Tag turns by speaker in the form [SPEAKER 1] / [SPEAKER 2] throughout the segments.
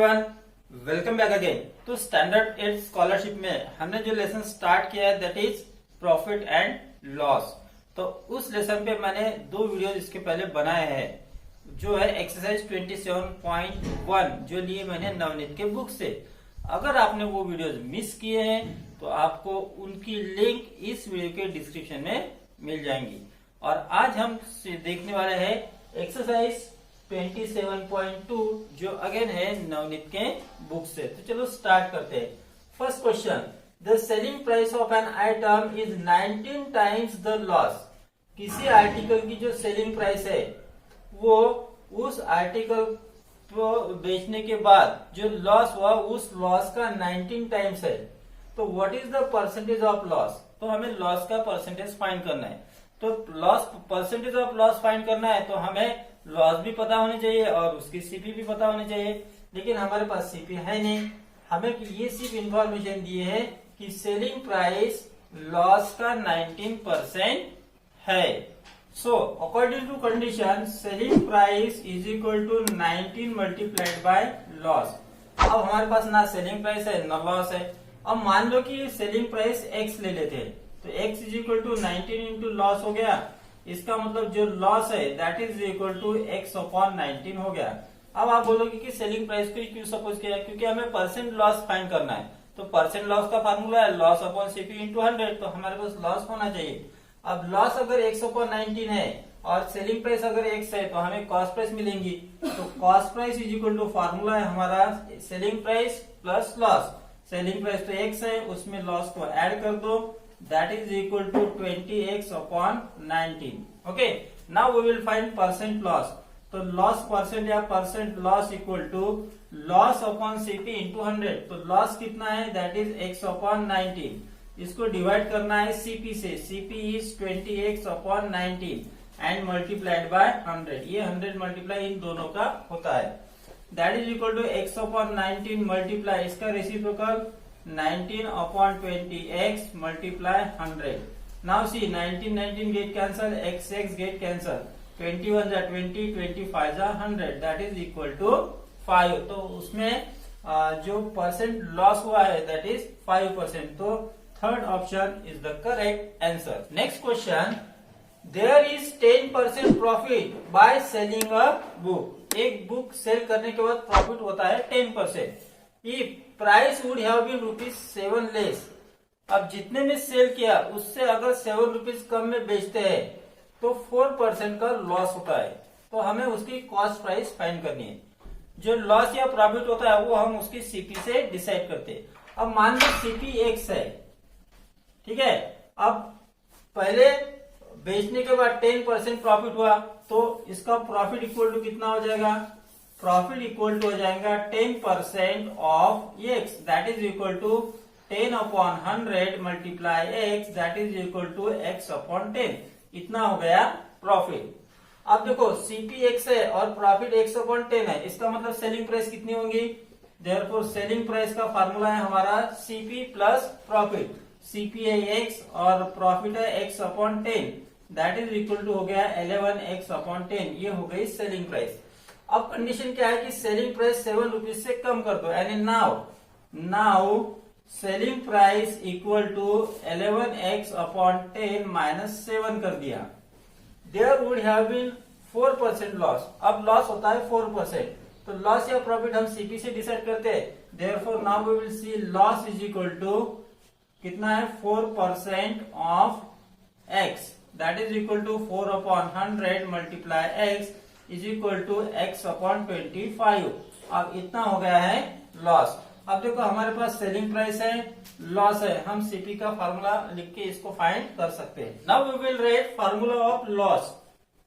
[SPEAKER 1] Everyone, welcome back again. तो standard 8 scholarship में हमने जो लेसन स्टार्ट किया है that is profit and loss. तो उस लेसन पे मैंने दो वीडियो इसके पहले बनाए हैं, जो है एक्सरसाइज 27.1 जो लिए मैंने नवनीत के बुक से। अगर आपने वो वीडियोस मिस किए हैं तो आपको उनकी लिंक इस वीडियो के डिस्क्रिप्शन में मिल जाएंगी। और आज हम देखने वाले हैं एक्सरसाइज 27.2 जो अगेन है नवनीत के बुक से। तो चलो स्टार्ट करते हैं। First question, the selling price of an item is 19 times the loss. किसी आर्टिकल की जो सेलिंग प्राइस है वो उस आर्टिकल को बेचने के बाद जो लॉस हुआ उस लॉस का 19 टाइम्स है। तो what is the percentage of loss? तो हमें लॉस का परसेंटेज फाइंड करना है। तो loss percentage of loss find करना है तो हमें लॉस भी पता होनी चाहिए और उसकी सीपी भी पता होनी चाहिए, लेकिन हमारे पास सीपी है नहीं। हमें ये सिर्फ इंफॉर्मेशन दी है कि सेलिंग प्राइस लॉस का 19% है। So according to condition selling price is equal to 19 multiplied by loss. अब हमारे पास ना सेलिंग प्राइस है ना लॉस है। अब मान लो कि सेलिंग प्राइस x ले लेते हैं तो x is equal to 19 into loss हो गया। इसका मतलब जो लॉस है that is equal to x upon 19 हो गया। अब आप बोलोगे कि सेलिंग प्राइस को क्यों सपोज किया, क्योंकि हमें परसेंट लॉस फाइंड करना है। तो परसेंट लॉस का फार्मूला है लॉस अपॉन सीपी इंटू 100, तो हमारे पास लॉस होना चाहिए। अब लॉस अगर x अपॉन 19 है और सेलिंग प्राइस अगर x है तो हमें कॉस्ट प्राइस मिलेंगी। तो cost price is equal to formula है हमारा selling price plus loss. Selling price तो x है, उसमें लॉस को ऐड कर दो, that is equal to 20x upon 19. Okay, now we will find percent loss. तो loss percent या percent loss equal to loss upon CP into 100. तो loss कितना है that is x upon 19. इसको डिवाइड करना है CP से। CP is 20x upon 19 and multiplied by 100. ये 100 मल्टीप्लाई इन दोनों का होता है। That is equal to x upon 19 multiply इसका reciprocal 19 upon 20x multiply 100. Now see 19 get cancel, x get cancel. 21 जा 20, 25 जा 100. That is equal to 5. तो उसमें जो परसेंट लॉस हुआ है that is 5%. तो third option is the correct answer. Next question. There is 10% profit by selling a book. एक book cell करने के बाद प्रॉफिट होता है 10%. If price would have been ₹7 less. अब जितने में सेल किया उससे अगर 7 रुपीज कम में बेचते हैं तो 4% का लॉस होता है। तो हमें उसकी कॉस्ट प्राइस फाइंड करनी है। जो लॉस या प्रॉफिट होता है वो हम उसकी सीपी से डिसाइड करते हैं। अब मान लो सीपी x है, ठीक है। अब पहले बेचने के बाद 10% प्रॉफिट हुआ तो इसका प्रॉफिट इक्वल टू कितना हो जाएगा? प्रॉफिट इक्वल टू हो जाएगा 10% of x that is equal to 10 upon 100 multiply x that is equal to x upon 10। इतना हो गया प्रॉफिट। अब देखो सीपी x है और प्रॉफिट x अपॉन 10 है, इसका मतलब सेलिंग प्राइस कितनी होंगी? देयरफॉर सेलिंग प्राइस का फार्मूला है हमारा सीपी प्लस प्रॉफिट। सीपी है x और प्रॉफिट है x upon 10 that is equal to हो गया 11x अपॉन 10। ये हो गई सेलिंग प्राइस। अब कंडीशन क्या है कि सेलिंग प्राइस 7 रुपीज से कम कर दो, यानी now selling price equal to 11x upon 10 minus 7 कर दिया। There would have been 4% loss. अब लॉस होता है 4%, तो लॉस या प्रॉफिट हम सीपी से डिसाइड करते हैं। Therefore now we will see loss is equal to कितना है 4% of x that is equal to 4 upon 100 multiply x is equal to x upon 25। अब इतना हो गया है लॉस। अब देखो हमारे पास सेलिंग प्राइस है, लॉस है, हम सीपी का फार्मूला लिख के इसको फाइंड कर सकते हैं। Now we will write formula of loss.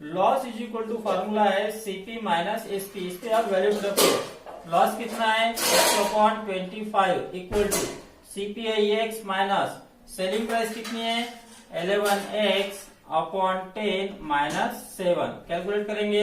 [SPEAKER 1] Loss is equal to formula है सीपी माइनस एसपी। इस पे आप वैल्यू रखो। लॉस कितना है x upon 25 equal to CP है x माइनस सेलिंग प्राइस कितनी है 11x अपॉन 10 माइनस 7। कैलकुलेट करेंगे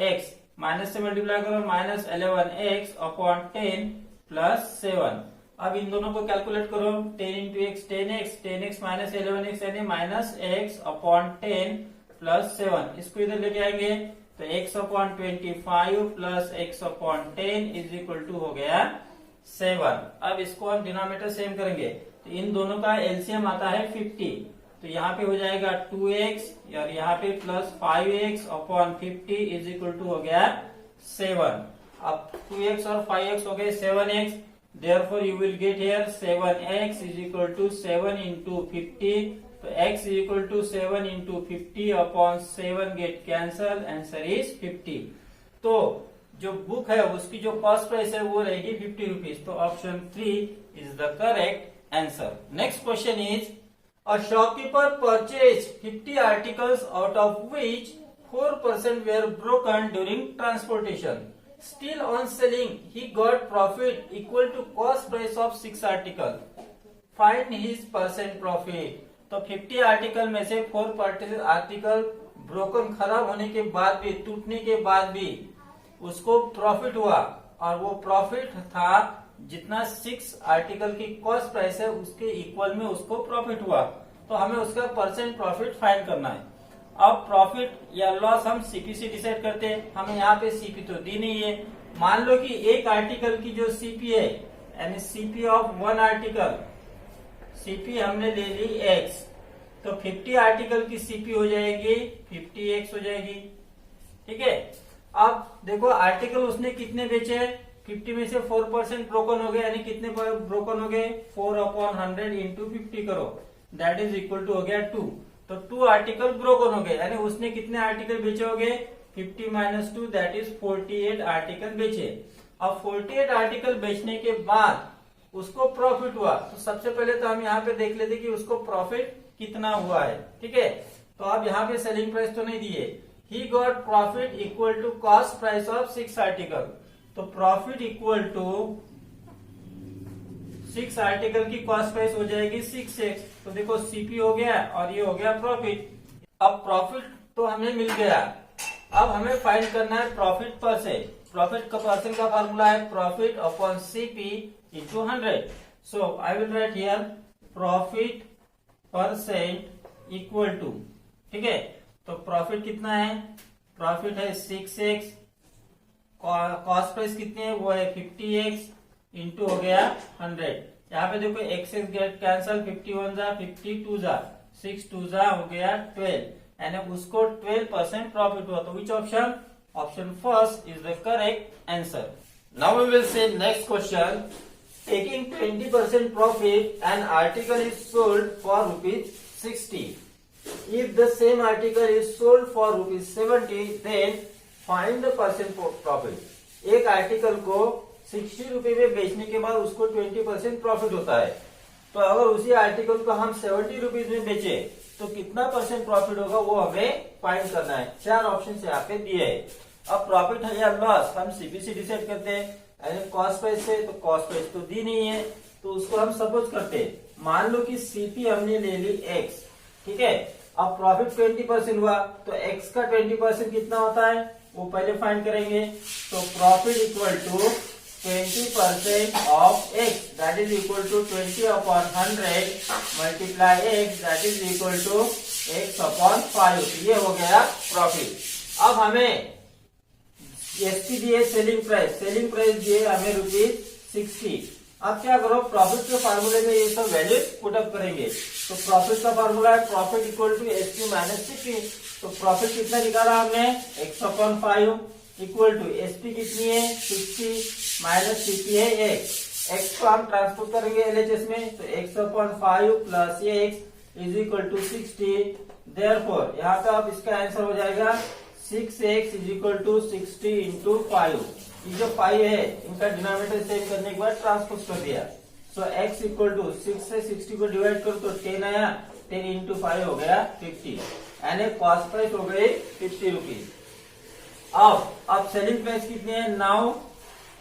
[SPEAKER 1] x माइनस से मल्टीप्लाई करो माइनस 11x अपॉन 10 प्लस 7। अब इन दोनों को कैलकुलेट करो 10 into x 10x minus 11x यानी माइनस x अपॉन 10 प्लस 7। इसको इधर लेके आएंगे तो x/25 plus x/10 is equal to हो गया 7। अब इसको हम डिनोमिनेटर सेम करेंगे तो इन दोनों का एलसीएम आता है 50। तो यहाँ पे हो जाएगा 2x और यहाँ पे plus 5x/50 is equal to हो गया 7। अब 2x और 5x हो गए 7x, therefore you will get here 7x is equal to 7 into 50। तो x is equal to 7 into 50 upon 7 get cancel, answer is 50। तो जो बुक है उसकी जो कॉस्ट प्राइस है वो रहेगी 50 रुपीज। तो option 3 is the correct answer. Next question is a shopkeeper purchase 50 articles out of which 4% were broken during transportation. Still on selling, he got profit equal to cost price of 6 article. Find his percent profit. तो 50 article में से 4% article broken खराब होने के बाद भी, टूटने के बाद भी उसको प्रॉफिट हुआ और वो प्रॉफिट था जितना 6 आर्टिकल की कॉस्ट प्राइस है उसके इक्वल में उसको प्रॉफिट हुआ। तो हमें उसका परसेंट प्रॉफिट फाइंड करना है। अब प्रॉफिट या लॉस हम सीपी से डिसाइड करते हैं। हमें यहाँ पे सीपी तो दी नहीं है। मान लो कि एक आर्टिकल की जो सीपी है यानी सीपी ऑफ 1 आर्टिकल, सीपी हमने ले ली x, तो 50 आर्टिकल की सीपी हो जाएगी 50x हो जाएगी। ठीक है। अब देखो आर्टिकल उसने कितने बेचे, 50 में से 4% ब्रोकन हो गए यानी कितने ब्रोकन हो गए 4/100 इंटू 50 करो, दैट इज इक्वल टू हो गया 2। तो 2 आर्टिकल ब्रोकन हो गए यानी उसने कितने आर्टिकल बेचे हो गए 50 माइनस 2 दैट इज 48 आर्टिकल बेचे। अब 48 आर्टिकल बेचने के बाद उसको प्रॉफिट हुआ। तो सबसे पहले तो हम यहाँ पे देख लेते कि उसको प्रॉफिट कितना हुआ है। ठीक है। तो अब यहाँ पे सेलिंग प्राइस तो नहीं दिए। He got profit equal to cost price of 6 article. तो प्रॉफिट इक्वल टू 6 आर्टिकल की कॉस्ट प्राइस हो जाएगी 6x। तो देखो सीपी हो गया और ये हो गया प्रॉफिट। अब प्रॉफिट तो हमें मिल गया। अब हमें फाइंड करना है प्रॉफिट परसेंट। प्रॉफिट का परसेंट का फॉर्मूला है profit upon CP into 100। So I will write here profit percent equal to, ठीक है। तो प्रॉफिट कितना है, प्रॉफिट है 6x, कॉस्ट प्राइस कितनी है वो है 50x इंटू हो गया 100। यहाँ पे देखो x गेट कैंसल, 51 जा 52 जा 6 2 जा हो गया 12 यानी उसको 12% प्रॉफिट हुआ। तो which option, option first is the correct answer. Now we will say next question. Taking 20% profit an article is sold for ₹60। If the same article is sold for ₹70, then find the percent profit. एक article को 60 रुपए में बेचने के बाद उसको 20% profit होता है। तो अगर उसी आर्टिकल को हम 70 रुपीज में बेचे तो कितना परसेंट प्रॉफिट होगा वो हमें फाइंड करना है। 4 ऑप्शन यहाँ पे दिए है। अब प्रॉफिट है या लॉस हम सीपीसी डिसाइड करते हैं यानी कॉस्ट प्राइस से। तो कॉस्ट प्राइस तो दी नहीं है तो उसको हम सपोज करते हैं। मान लो कि सीपी हमने ले ली x, ठीक है। अब प्रॉफिट 20% हुआ तो x का 20% कितना होता है वो पहले फाइंड करेंगे। तो profit equal to 20% of x that is equal to 20/100 multiply x that is equal to x/5। ये हो गया प्रॉफिट। अब हमें एसपी दिए सेलिंग प्राइस, सेलिंग प्राइस दिए हमें ₹60। अब क्या करो प्रॉफिट के फार्मूले में ये सब वैल्यू पुटअप करेंगे। तो प्रॉफिट का फार्मूला है profit equal to SP minus CP. तो प्रॉफिट कितना निकाला हमने x/5 इक्वल टू एसपी कितनी है 60 माइनस सीपी है x को हम ट्रांसपोर्ट करेंगे एलएचएस में। तो x/5 plus x is equal to 60। Therefore यहाँ पे अब इसका आंसर हो जाएगा 6x is equal to 60 into 5। ये जो 5 है इनका डिनोमिनेटर सेम करने के बाद ट्रांसपोज कर दिया। सो x इक्वल टू 6 से 60 को डिवाइड करो तो 10 आया, 10 इंटू 5 हो गया 50 यानी कॉस्ट प्राइस हो गई 50 रुपीज। अब सेलिंग प्राइस कितनी है, now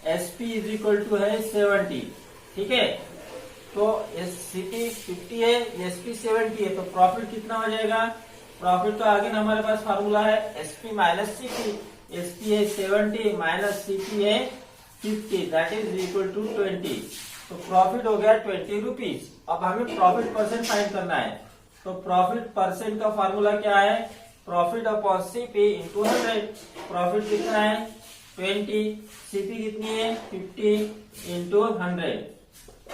[SPEAKER 1] SP is equal to है 70, ठीक है। तो सीपी 50 है, एसपी 70 है, तो प्रॉफिट कितना हो जाएगा। प्रॉफिट का आगे हमारे पास फार्मूला है एसपी माइनस सीपी। एसपी है 70 माइनस सीपी है 50 दैट इज इक्वल टू 20। तो प्रॉफिट हो गया 20 रुपीज। अब हमें प्रॉफिट परसेंट फाइंड करना है। तो प्रॉफिट परसेंट का फार्मूला क्या है, profit upon CP into 100। Profit कितना है 20, सीपी कितनी है 50 इंटू 100।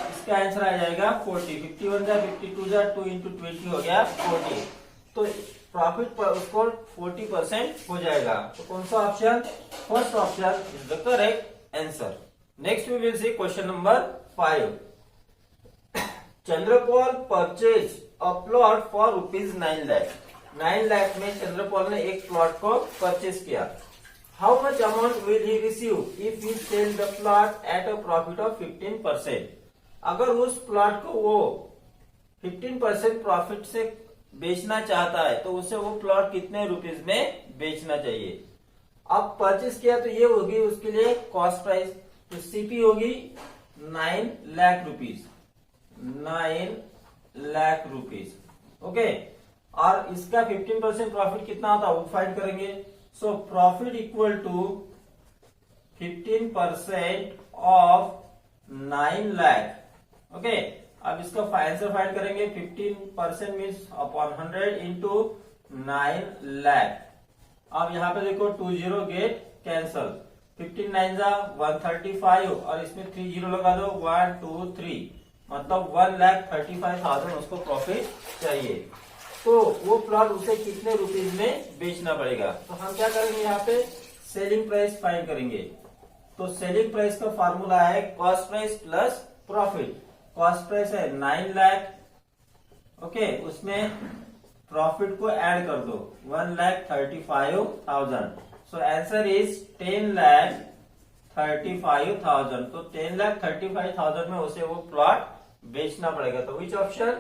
[SPEAKER 1] इसका आंसर आ जाएगा 40। 51 जा 52 जा 2 इंटू 20 हो गया 40। तो प्रॉफिट पर उसको 40% हो जाएगा। तो कौन सा option, first option is the correct answer. Next we will see question number 5। Chandrapal purchase a plot for ₹9 lakh. 9 lakh में चंद्रपाल ने एक प्लॉट को परचेज किया। How much amount will he receive if he sell the plot at a profit of 15%। अगर उस plot को वो 15% profit से बेचना चाहता है तो उसे वो प्लॉट कितने रुपीज में बेचना चाहिए। अब परचेज किया तो ये होगी उसके लिए कॉस्ट प्राइस, तो सीपी होगी 9 lakh rupees. 9 lakh rupees, okay. और इसका 15% प्रॉफिट कितना होता है वो फाइंड करेंगे। So profit equal to 15% of 9 lakh, okay. अब इसका आंसर फाइंड करेंगे। 15% मीन्स अपॉन 100 इंटू 9 लाख। अब यहाँ पे देखो 20 गेट कैंसल। 15 9 जा 135 और इसमें 30 लगा दो 1 2 3, मतलब 1,35,000 उसको प्रॉफिट चाहिए। तो वो प्लॉट उसे कितने रुपीज में बेचना पड़ेगा। तो हम क्या करेंगे यहाँ पे सेलिंग प्राइस फाइंड करेंगे। तो सेलिंग प्राइस का फॉर्मूला है cost price plus profit. Cost price है 9 लाख, ओके। उसमें प्रॉफिट को ऐड कर दो 1,35,000। So answer is 10,35,000। तो 10,35,000 में उसे वो प्लॉट बेचना पड़ेगा। तो which option,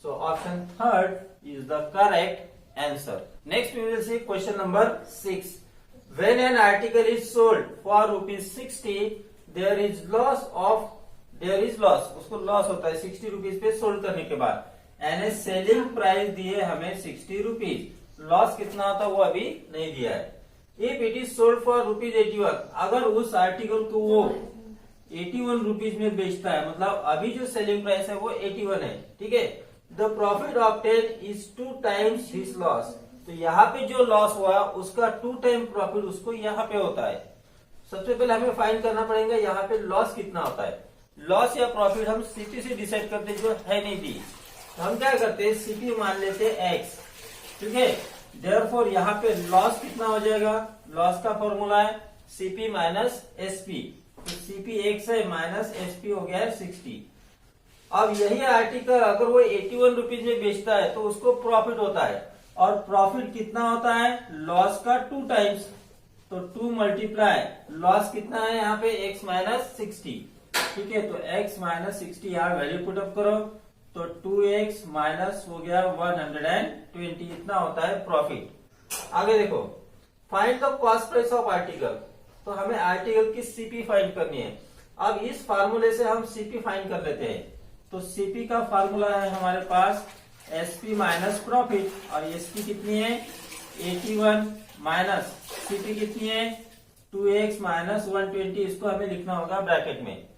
[SPEAKER 1] so option third is the correct answer. Next we will see question number 6। When an article is sold for ₹60, there is loss, उसको लॉस होता है 60 रुपीज पे सोल्ड करने के बाद। यानी सेलिंग प्राइस दिए हमें 60 रुपीज, लॉस कितना होता है वो अभी नहीं दिया है। If it is sold for ₹81, अगर उस आर्टिकल को वो 81 रुपीज में बेचता है, मतलब अभी जो सेलिंग प्राइस है वो 81 है, ठीक है। The profit obtain is 2 times his loss. तो यहाँ पे जो लॉस हुआ उसका 2 टाइम प्रॉफिट उसको यहाँ पे होता है। सबसे पहले हमें फाइंड करना पड़ेगा यहाँ पे लॉस कितना होता है। लॉस या प्रॉफिट हम सीपी से डिसाइड करते जो है नहीं दी, तो हम क्या करते हैं सीपी मान लेते हैं एक्स, ठीक है। देयरफॉर यहाँ पे लॉस कितना हो जाएगा, लॉस का फॉर्मूला है सीपी माइनस एसपी। तो सीपी एक्स है माइनस एसपी हो गया है 60। अब यही आर्टिकल अगर वो 81 रुपीज में बेचता है तो उसको प्रॉफिट होता है, और प्रॉफिट कितना होता है लॉस का 2 टाइम्स। तो 2 मल्टीप्लाई लॉस कितना है यहाँ पे x माइनस 60, ठीक है। तो x माइनस 60 यहाँ वैल्यू पुट अप करो तो 2x माइनस हो गया 120, इतना होता है प्रॉफिट। आगे देखो find the cost price of article. तो हमें आर्टिकल की सीपी फाइंड करनी है। अब इस फार्मूले से हम सीपी फाइंड कर लेते हैं। तो सीपी का फार्मूला है हमारे पास एसपी माइनस प्रॉफिट, और एसपी कितनी है 81 माइनस सीपी कितनी है 2x माइनस 120, इसको हमें लिखना होगा ब्रैकेट में।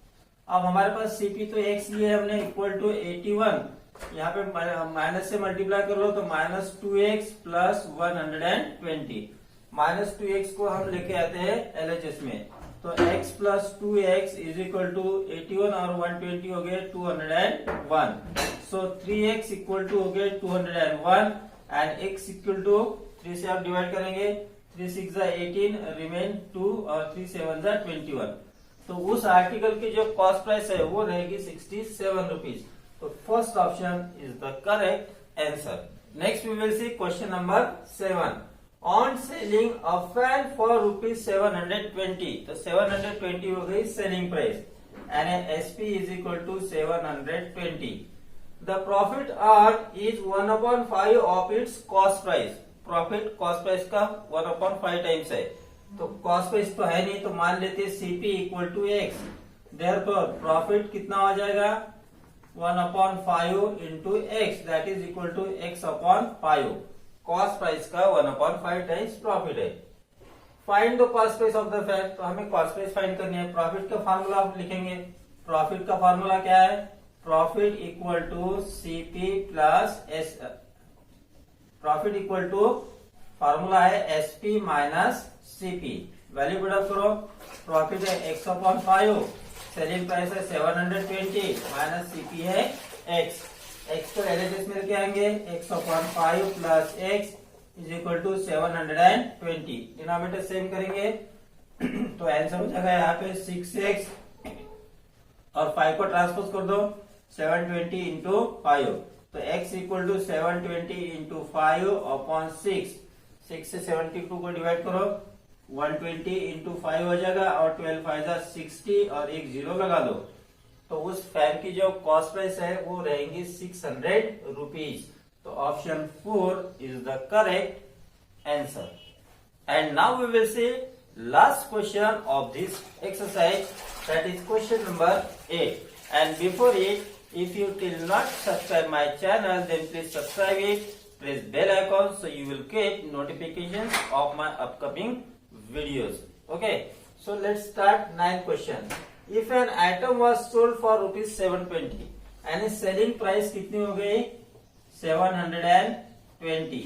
[SPEAKER 1] अब हमारे पास सीपी तो x लिए हमने इक्वल टू 81, यहाँ पे माइनस से मल्टीप्लाई कर लो तो minus 2x plus 120। Minus 2x को हम लेके आते हैं एलएचएस में, तो x plus 2x is equal to 81 और 120 हो गए 201। सो 3x इक्वल टू हो गए 201 एंड x इक्वल टू 3 से आप डिवाइड करेंगे, 3 6 18 रिमेन 2 और 3 7 21। तो उस आर्टिकल की जो कॉस्ट प्राइस है वो रहेगी 67 रुपीज। तो first option is the correct answer. Next we will see question number 7। On selling a fan for ₹720, तो 720 हो गई selling price and SP is equal to 720। The profit earn is 1/5 of its cost price. Profit cost price का 1/5 times है, तो cost price तो है नहीं, तो मान लेते हैं CP equal to x. Therefore profit कितना हो जाएगा 1/5 into x, that is equal to x upon 5। Cost price का 1/5 टाइम्स प्रॉफिट है। Find the cost price of the fan, तो हमें कॉस्ट प्राइस फाइंड करनी है। प्रॉफिट का फार्मूला आप लिखेंगे। प्रॉफिट का फार्मूला क्या है, profit equal to CP plus S, profit equal to formula है SP minus CP. Value put up करो, प्रॉफिट है x अपॉन 5, सेलिंग प्राइस है 720 माइनस सीपी है x। x को एलएचएस में लेके आएंगे, x upon 5 plus x is equal to 720। Denominator same करेंगे तो आंसर हो जाएगा यहाँ पे 6x और 5 को ट्रांसपोज कर दो 720 इंटू 5, तो x equal to 720 into 5 upon 6 से 72 को डिवाइड करो, 120 इंटू 5 हो जाएगा और 12 5 60 और एक जीरो लगा दो, तो उस फैन की जो कॉस्ट प्राइस है वो रहेगी 600 रुपीज। तो option 4 is the correct answer. And now we will see last question of this exercise, that is question number 8. And before it, if you till not subscribe my channel, then please subscribe it, press bell icon so you will get notifications of my upcoming videos. Okay, so let's start 9th question. If an item was sold for rupees 720 and its selling price कितनी हो गई 720,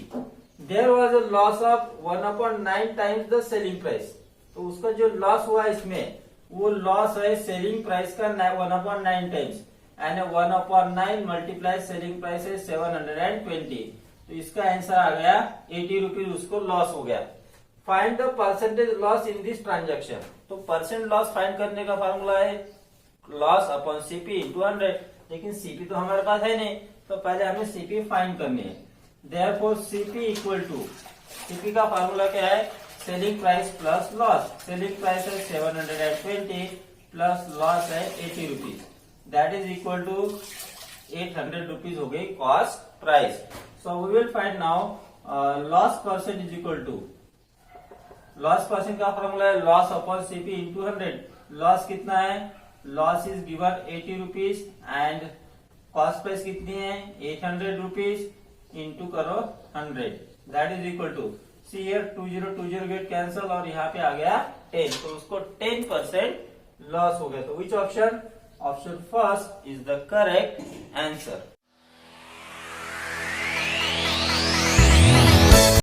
[SPEAKER 1] there was a loss of 1/9 times the selling price. तो उसका जो loss हुआ इसमें वो loss है सेलिंग प्राइस का 1/9 टाइम्स, यानी 1/9 मल्टीप्लाई सेलिंग प्राइस है 720, तो इसका आंसर आ गया 80 रुपीज उसको लॉस हो गया। Find the percentage loss in this transaction. तो परसेंट लॉस फाइंड करने का फॉर्मूला है लॉस अपॉन सीपी इंटू 100, लेकिन सीपी तो हमारे पास है नहीं, तो पहले हमें सीपी फाइंड करनी है। Therefore CP equal to, CP का फॉर्मूला क्या है selling price plus loss. Selling price है 720 प्लस लॉस है 80 rupees, that is equal to 800 rupees हो गई cost price. So we will find now loss percent is equal to, loss percent का formula है loss upon CP into 100। Loss कितना है, loss is given 80 rupees and cost price कितनी है 800 rupees, into करो 100, that is equal to see here 20 get cancel और यहाँ पे आ गया 10, तो उसको 10% लॉस हो गया। तो which option, option first is the correct answer.